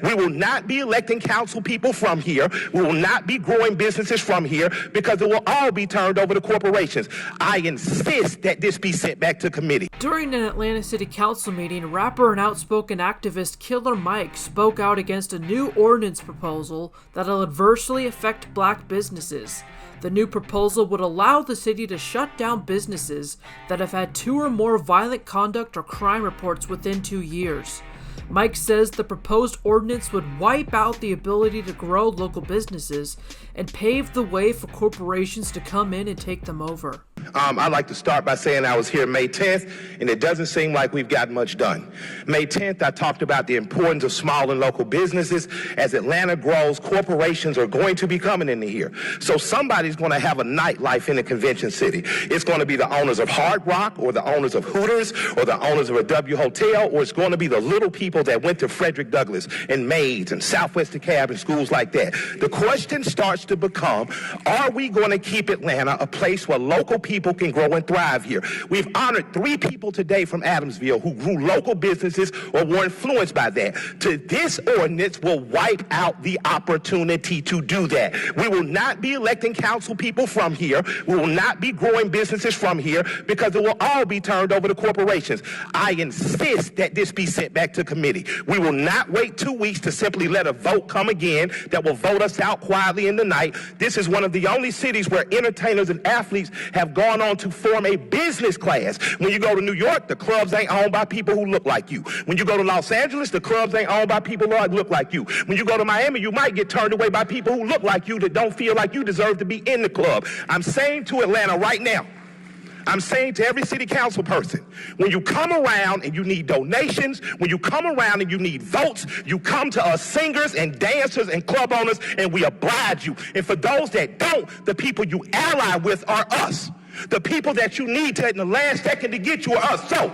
We will not be electing council people from here. We will not be growing businesses from here because it will all be turned over to corporations. I insist that this be sent back to committee. During an Atlanta City Council meeting, rapper and outspoken activist Killer Mike spoke out against a new ordinance proposal that'll adversely affect black businesses. The new proposal would allow the city to shut down businesses that have had 2 or more violent conduct or crime reports within 2 years. Mike says the proposed ordinance would wipe out the ability to grow local businesses and pave the way for corporations to come in and take them over. I'd like to start by saying I was here May 10th, and it doesn't seem like we've gotten much done. May 10th, I talked about the importance of small and local businesses. As Atlanta grows, corporations are going to be coming into here. So somebody's going to have a nightlife in the convention city. It's going to be the owners of Hard Rock, or the owners of Hooters, or the owners of a W Hotel, or it's going to be the little people that went to Frederick Douglass and Maids and Southwest DeKalb and schools like that. The question starts to become, are we going to keep Atlanta a place where local people can grow and thrive here? We've honored 3 people today from Adamsville who grew local businesses or were influenced by that. This ordinance will wipe out the opportunity to do that. We will not be electing council people from here. We will not be growing businesses from here because it will all be turned over to corporations. I insist that this be sent back to committee. We will not wait 2 weeks to simply let a vote come again that will vote us out quietly in the night. This is one of the only cities where entertainers and athletes have gone on to form a business class. When you go to New York, the clubs ain't owned by people who look like you. When you go to Los Angeles, the clubs ain't owned by people who look like you. When you go to Miami, you might get turned away by people who look like you that don't feel like you deserve to be in the club. I'm saying to Atlanta right now, I'm saying to every city council person, when you come around and you need donations, when you come around and you need votes, you come to us singers and dancers and club owners and we oblige you. And for those that don't, the people you ally with are us. The people that you need to in the last second to get you are us. So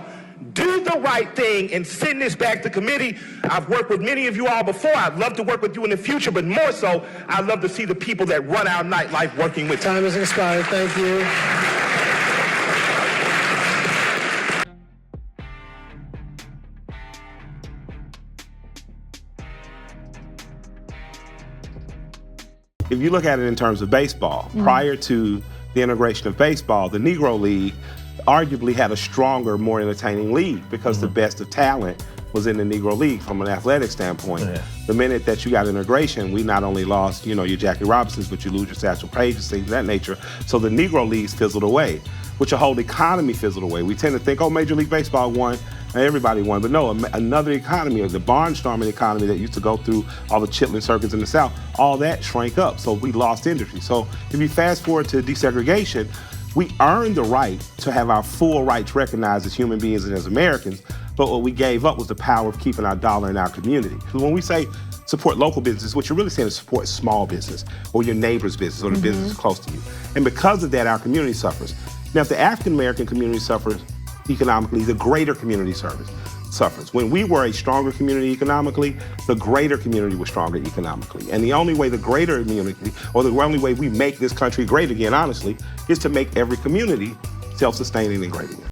do the right thing and send this back to committee. I've worked with many of you all before. I'd love to work with you in the future, but more so, I'd love to see the people that run our nightlife working with Time has expired. Thank you. If you look at it in terms of baseball, prior to the integration of baseball, the Negro League arguably had a stronger, more entertaining league because the best of talent was in the Negro League from an athletic standpoint. The minute that you got integration, we not only lost, your Jackie Robinsons, but you lose your Satchel Pages, things of that nature. So the Negro Leagues fizzled away, which a whole economy fizzled away. We tend to think, oh, Major League Baseball won, and everybody won. But no, another economy, the barnstorming economy that used to go through all the chitlin circuits in the South, all that shrank up. So we lost industry. So if you fast forward to desegregation, we earned the right to have our full rights recognized as human beings and as Americans, but what we gave up was the power of keeping our dollar in our community. Because when we say support local business, what you're really saying is support small business or your neighbor's business or the business close to you. And because of that, our community suffers. Now, if the African-American community suffers economically, the greater community suffers. When we were a stronger community economically, the greater community was stronger economically. And the only way the greater community, or the only way we make this country great again, honestly, is to make every community self-sustaining and great again.